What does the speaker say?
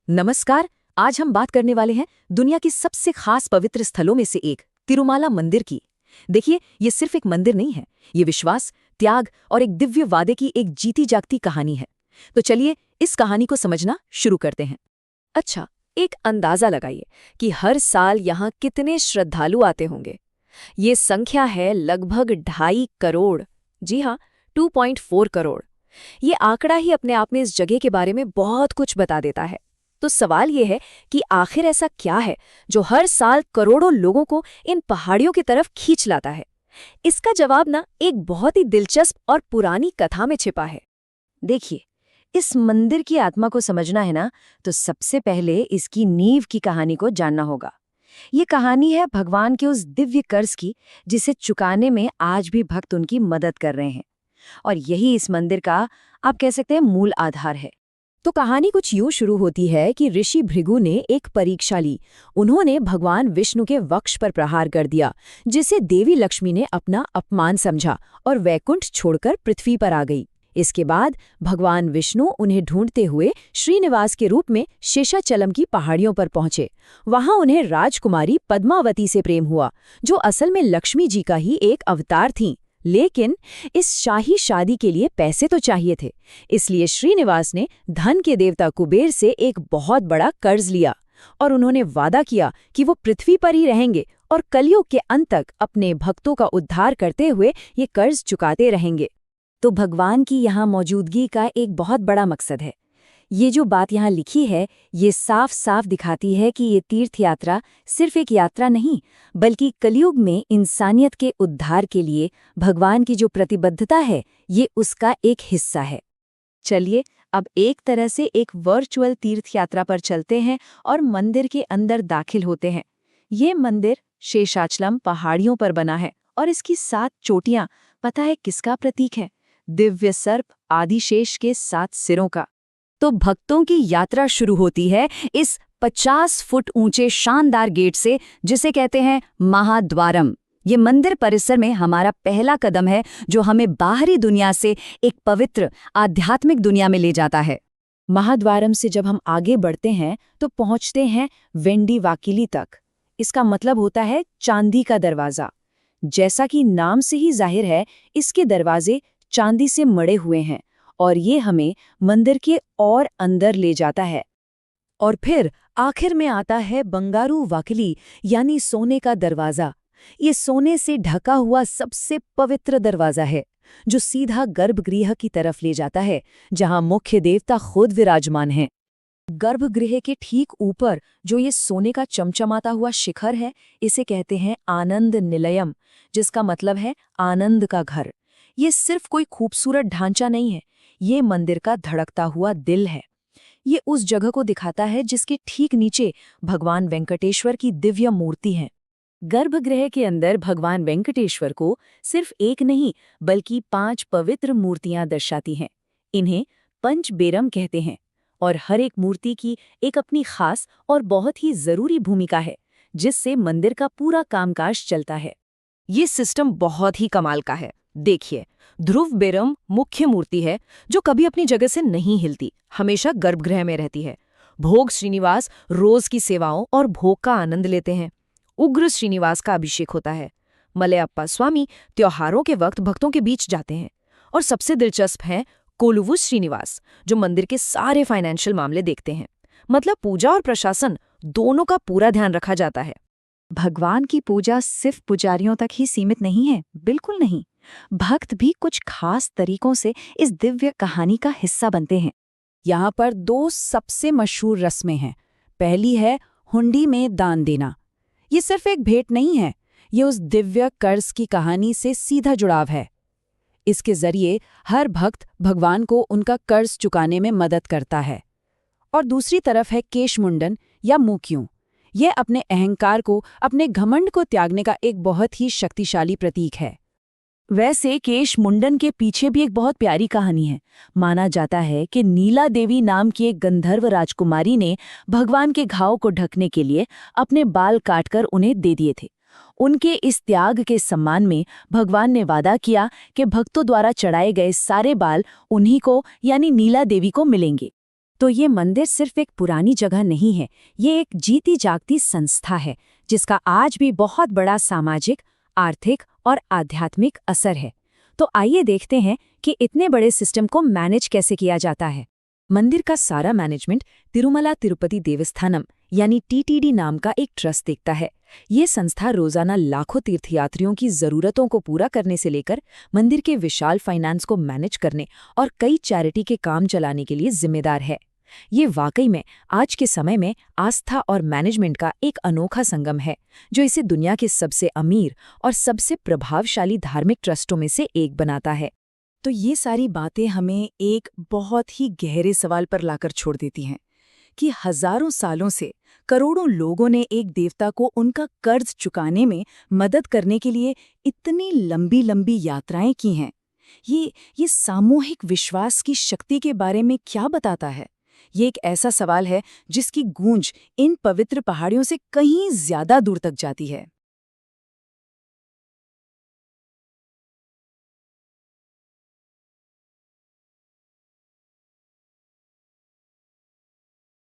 नमस्कार। आज हम बात करने वाले हैं दुनिया की सबसे खास पवित्र स्थलों में से एक तिरुमाला मंदिर की। देखिए, ये सिर्फ एक मंदिर नहीं है, ये विश्वास, त्याग और एक दिव्य वादे की एक जीती जागती कहानी है। तो चलिए इस कहानी को समझना शुरू करते हैं। अच्छा, एक अंदाजा लगाइए कि हर साल यहाँ कितने श्रद्धालु आते होंगे। ये संख्या है लगभग 2.5 करोड़। जी हाँ, 2.4 करोड़। ये आंकड़ा ही अपने आप में इस जगह के बारे में बहुत कुछ बता देता है। तो सवाल ये है कि आखिर ऐसा क्या है जो हर साल करोड़ों लोगों को इन पहाड़ियों की तरफ खींच लाता है? इसका जवाब ना एक बहुत ही दिलचस्प और पुरानी कथा में छिपा है। देखिए, इस मंदिर की आत्मा को समझना है ना, तो सबसे पहले इसकी नींव की कहानी को जानना होगा। ये कहानी है भगवान के उस दिव्य कर्ज की, जिसे चुकाने में आज भी भक्त उनकी मदद कर रहे हैं। और यही इस मंदिर का, आप कह सकते हैं, मूल आधार है। तो कहानी कुछ यूं शुरू होती है कि ऋषि भृगु ने एक परीक्षा ली। उन्होंने भगवान विष्णु के वक्ष पर प्रहार कर दिया, जिसे देवी लक्ष्मी ने अपना अपमान समझा और वैकुंठ छोड़कर पृथ्वी पर आ गई। इसके बाद भगवान विष्णु उन्हें ढूंढते हुए श्रीनिवास के रूप में शेषाचलम की पहाड़ियों पर पहुंचे। वहां उन्हें राजकुमारी पद्मावती से प्रेम हुआ, जो असल में लक्ष्मी जी का ही एक अवतार थीं। लेकिन इस शाही शादी के लिए पैसे तो चाहिए थे, इसलिए श्रीनिवास ने धन के देवता कुबेर से एक बहुत बड़ा कर्ज लिया और उन्होंने वादा किया कि वो पृथ्वी पर ही रहेंगे और कलयुग के अंत तक अपने भक्तों का उद्धार करते हुए ये कर्ज चुकाते रहेंगे। तो भगवान की यहाँ मौजूदगी का एक बहुत बड़ा मकसद है। ये जो बात यहाँ लिखी है, ये साफ साफ दिखाती है कि ये तीर्थ यात्रा सिर्फ एक यात्रा नहीं, बल्कि कलयुग में इंसानियत के उद्धार के लिए भगवान की जो प्रतिबद्धता है, ये उसका एक हिस्सा है। चलिए अब एक तरह से एक वर्चुअल तीर्थ यात्रा पर चलते हैं और मंदिर के अंदर दाखिल होते हैं। ये मंदिर शेषाचलम पहाड़ियों पर बना है और इसकी 7 चोटियां, पता है किसका प्रतीक है? दिव्य सर्प आदिशेष के 7 सिरों का। तो भक्तों की यात्रा शुरू होती है इस 50 फुट ऊंचे शानदार गेट से, जिसे कहते हैं महाद्वारम। ये मंदिर परिसर में हमारा पहला कदम है, जो हमें बाहरी दुनिया से एक पवित्र आध्यात्मिक दुनिया में ले जाता है। महाद्वारम से जब हम आगे बढ़ते हैं तो पहुंचते हैं वेंडी वाकिली तक। इसका मतलब होता है चांदी का दरवाजा। जैसा कि नाम से ही जाहिर है, इसके दरवाजे चांदी से मढ़े हुए हैं और ये हमें मंदिर के और अंदर ले जाता है। और फिर आखिर में आता है बंगारू वाकिली, यानी सोने का दरवाजा। ये सोने से ढका हुआ सबसे पवित्र दरवाजा है, जो सीधा गर्भगृह की तरफ ले जाता है, जहां मुख्य देवता खुद विराजमान हैं। गर्भगृह के ठीक ऊपर जो ये सोने का चमचमाता हुआ शिखर है, इसे कहते हैं आनंद निलयम, जिसका मतलब है आनंद का घर। ये सिर्फ कोई खूबसूरत ढांचा नहीं है, ये मंदिर का धड़कता हुआ दिल है। ये उस जगह को दिखाता है जिसके ठीक नीचे भगवान वेंकटेश्वर की दिव्य मूर्ति है। गर्भगृह के अंदर भगवान वेंकटेश्वर को सिर्फ एक नहीं, बल्कि 5 पवित्र मूर्तियां दर्शाती हैं। इन्हें पंचबेरम कहते हैं और हर एक मूर्ति की एक अपनी खास और बहुत ही जरूरी भूमिका है, जिससे मंदिर का पूरा कामकाज चलता है। ये सिस्टम बहुत ही कमाल का है। देखिए, ध्रुव बेरम मुख्य मूर्ति है, जो कभी अपनी जगह से नहीं हिलती, हमेशा गर्भगृह में रहती है। भोग श्रीनिवास रोज की सेवाओं और भोग का आनंद लेते हैं। उग्र श्रीनिवास का अभिषेक होता है। मलयप्पा स्वामी त्योहारों के वक्त भक्तों के बीच जाते हैं। और सबसे दिलचस्प है कोलुवु श्रीनिवास, जो मंदिर के सारे फाइनेंशियल मामले देखते हैं। मतलब पूजा और प्रशासन दोनों का पूरा ध्यान रखा जाता है। भगवान की पूजा सिर्फ पुजारियों तक ही सीमित नहीं है, बिल्कुल नहीं। भक्त भी कुछ खास तरीकों से इस दिव्य कहानी का हिस्सा बनते हैं। यहाँ पर 2 सबसे मशहूर रस्में हैं। पहली है हुंडी में दान देना। ये सिर्फ एक भेंट नहीं है, ये उस दिव्य कर्ज की कहानी से सीधा जुड़ाव है। इसके जरिए हर भक्त भगवान को उनका कर्ज चुकाने में मदद करता है। और दूसरी तरफ है केश मुंडन या मुक्यूं। ये अपने अहंकार को, अपने घमंड को त्यागने का एक बहुत ही शक्तिशाली प्रतीक है। वैसे केश मुंडन के पीछे भी एक बहुत प्यारी कहानी है। माना जाता है कि नीला देवी नाम की एक गंधर्व राजकुमारी ने भगवान के घाव को ढकने के लिए अपने बाल काटकर उन्हें दे दिए थे। उनके इस त्याग के सम्मान में भगवान ने वादा किया कि भक्तों द्वारा चढ़ाए गए सारे बाल उन्हीं को, यानी नीला देवी को मिलेंगे। तो ये मंदिर सिर्फ एक पुरानी जगह नहीं है, ये एक जीती जागती संस्था है जिसका आज भी बहुत बड़ा सामाजिक, आर्थिक और आध्यात्मिक असर है। तो आइए देखते हैं कि इतने बड़े सिस्टम को मैनेज कैसे किया जाता है। मंदिर का सारा मैनेजमेंट तिरुमला तिरुपति देवस्थानम यानी टीटीडी नाम का एक ट्रस्ट देखता है। ये संस्था रोजाना लाखों तीर्थयात्रियों की जरूरतों को पूरा करने से लेकर मंदिर के विशाल फाइनेंस को मैनेज करने और कई चैरिटी के काम चलाने के लिए जिम्मेदार है। ये वाकई में आज के समय में आस्था और मैनेजमेंट का एक अनोखा संगम है, जो इसे दुनिया के सबसे अमीर और सबसे प्रभावशाली धार्मिक ट्रस्टों में से एक बनाता है। तो ये सारी बातें हमें एक बहुत ही गहरे सवाल पर लाकर छोड़ देती हैं कि हजारों सालों से करोड़ों लोगों ने एक देवता को उनका कर्ज चुकाने में मदद करने के लिए इतनी लंबी लंबी यात्राएं की हैं। ये सामूहिक विश्वास की शक्ति के बारे में क्या बताता है? ये एक ऐसा सवाल है जिसकी गूंज इन पवित्र पहाड़ियों से कहीं ज्यादा दूर तक जाती है।